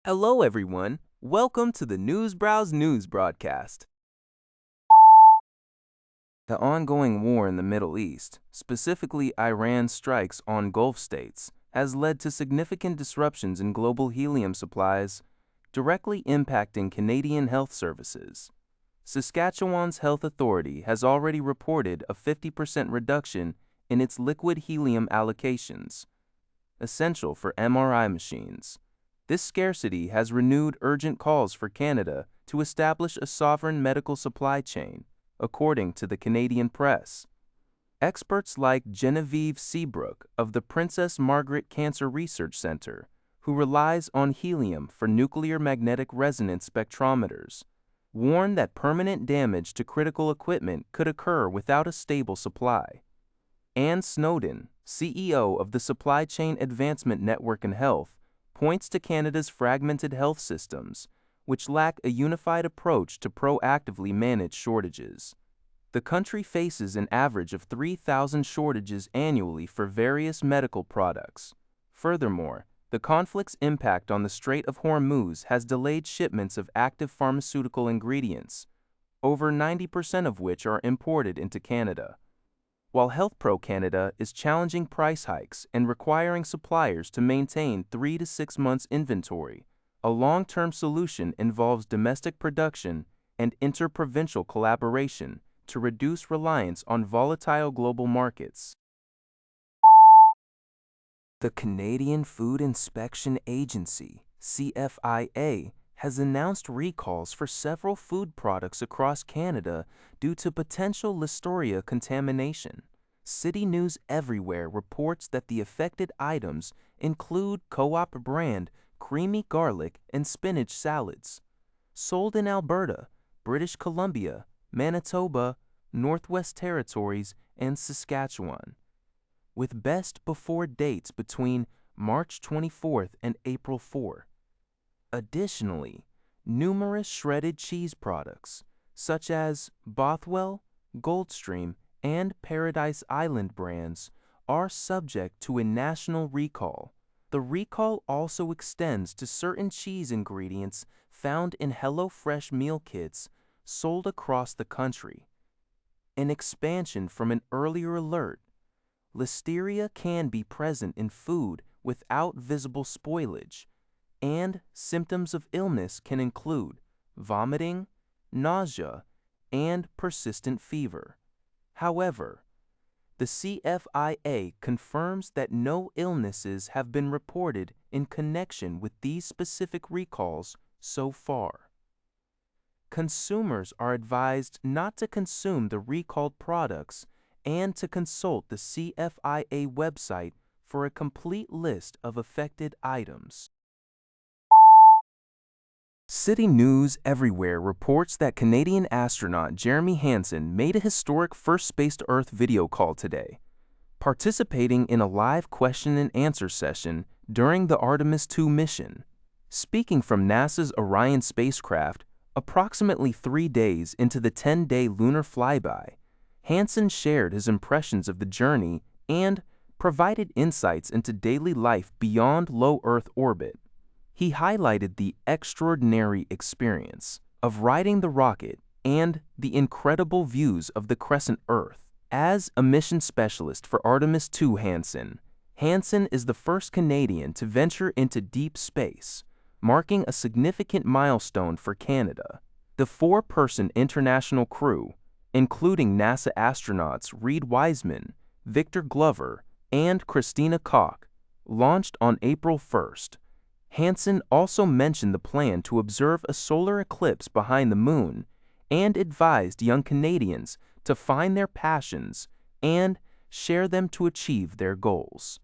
Hello, everyone. Welcome to the Newsbrowse News broadcast. The ongoing war in the Middle East, specifically Iran's strikes on Gulf states, has led to significant disruptions in global helium supplies, directly impacting Canadian health services. Saskatchewan's health authority has already reported a 50% reduction in its liquid helium allocations, essential for MRI machines. This scarcity has renewed urgent calls for Canada to establish a sovereign medical supply chain, according to the Canadian press. Experts like Genevieve Seabrook of the Princess Margaret Cancer Research Center, who relies on helium for nuclear magnetic resonance spectrometers, warn that permanent damage to critical equipment could occur without a stable supply. Anne Snowden, CEO of the Supply Chain Advancement Network in Health, points to Canada's fragmented health systems, which lack a unified approach to proactively manage shortages. The country faces an average of 3,000 shortages annually for various medical products. Furthermore, the conflict's impact on the Strait of Hormuz has delayed shipments of active pharmaceutical ingredients, over 90% of which are imported into Canada. While HealthPro Canada is challenging price hikes and requiring suppliers to maintain 3 to 6 months inventory, a long-term solution involves domestic production and interprovincial collaboration to reduce reliance on volatile global markets. The Canadian Food Inspection Agency, CFIA, has announced recalls for several food products across Canada due to potential Listeria contamination. City News Everywhere reports that the affected items include Co-op brand creamy garlic and spinach salads, sold in Alberta, British Columbia, Manitoba, Northwest Territories, and Saskatchewan, with best before dates between March 24th and April 4. Additionally, numerous shredded cheese products, such as Bothwell, Goldstream, and Paradise Island brands, are subject to a national recall. The recall also extends to certain cheese ingredients found in HelloFresh meal kits sold across the country. An expansion from an earlier alert, Listeria can be present in food without visible spoilage, and symptoms of illness can include vomiting, nausea, and persistent fever. However, the CFIA confirms that no illnesses have been reported in connection with these specific recalls so far. Consumers are advised not to consume the recalled products and to consult the CFIA website for a complete list of affected items. City News Everywhere reports that Canadian astronaut Jeremy Hansen made a historic first space-to-Earth video call today, participating in a live question-and-answer session during the Artemis II mission. Speaking from NASA's Orion spacecraft, approximately 3 days into the 10-day lunar flyby, Hansen shared his impressions of the journey and provided insights into daily life beyond low Earth orbit. He highlighted the extraordinary experience of riding the rocket and the incredible views of the crescent Earth. As a mission specialist for Artemis II Hansen is the first Canadian to venture into deep space, marking a significant milestone for Canada. The 4-person international crew, including NASA astronauts Reid Wiseman, Victor Glover, and Christina Koch, launched on April 1st. Hansen also mentioned the plan to observe a solar eclipse behind the moon and advised young Canadians to find their passions and share them to achieve their goals.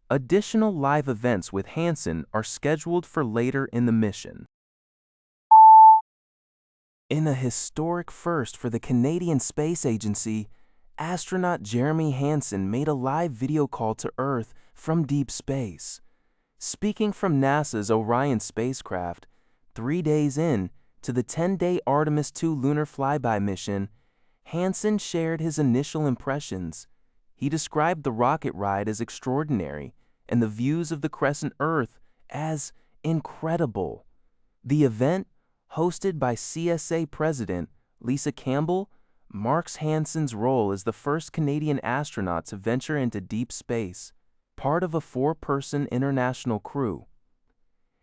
Additional live events with Hansen are scheduled for later in the mission. In a historic first for the Canadian Space Agency, astronaut Jeremy Hansen made a live video call to Earth from deep space. Speaking from NASA's Orion spacecraft, 3 days in to the 10-day Artemis II lunar flyby mission, Hansen shared his initial impressions. He described the rocket ride as extraordinary and the views of the crescent Earth as Incredible. The event, hosted by CSA President Lisa Campbell, marks Hansen's role as the first Canadian astronaut to venture into deep space, part of a four-person international crew.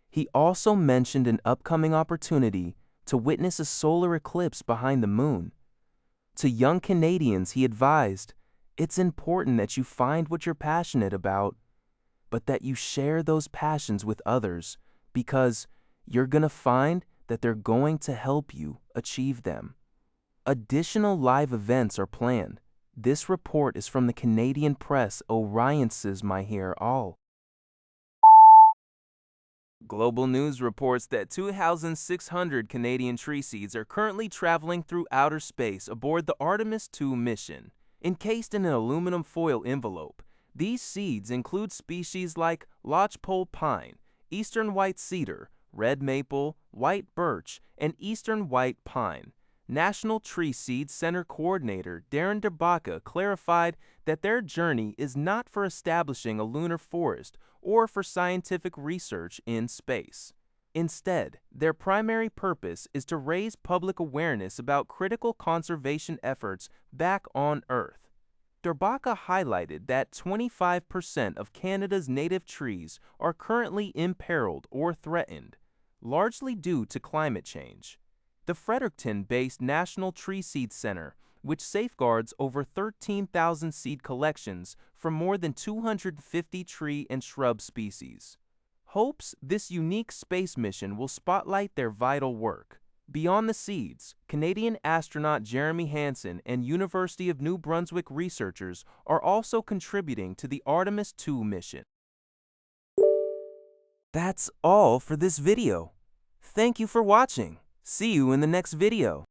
He also mentioned an upcoming opportunity to witness a solar eclipse behind the moon. To young Canadians, he advised, "It's important that you find what you're passionate about, but that you share those passions with others, because you're going to find that they're going to help you achieve them." Additional live events are planned. This report is from the Canadian Press. Orion says my hair all. Global News reports that 2,600 Canadian tree seeds are currently traveling through outer space aboard the Artemis II mission. Encased in an aluminum foil envelope, these seeds include species like lodgepole pine, eastern white cedar, red maple, white birch, and eastern white pine. National Tree Seed Center Coordinator Darren DeBaca clarified that their journey is not for establishing a lunar forest or for scientific research in space. Instead, their primary purpose is to raise public awareness about critical conservation efforts back on Earth. DeBaca highlighted that 25% of Canada's native trees are currently imperiled or threatened, largely due to climate change. The Fredericton-based National Tree Seed Center, which safeguards over 13,000 seed collections from more than 250 tree and shrub species, hopes this unique space mission will spotlight their vital work. Beyond the seeds, Canadian astronaut Jeremy Hansen and University of New Brunswick researchers are also contributing to the Artemis II mission. That's all for this video. Thank you for watching. See you in the next video.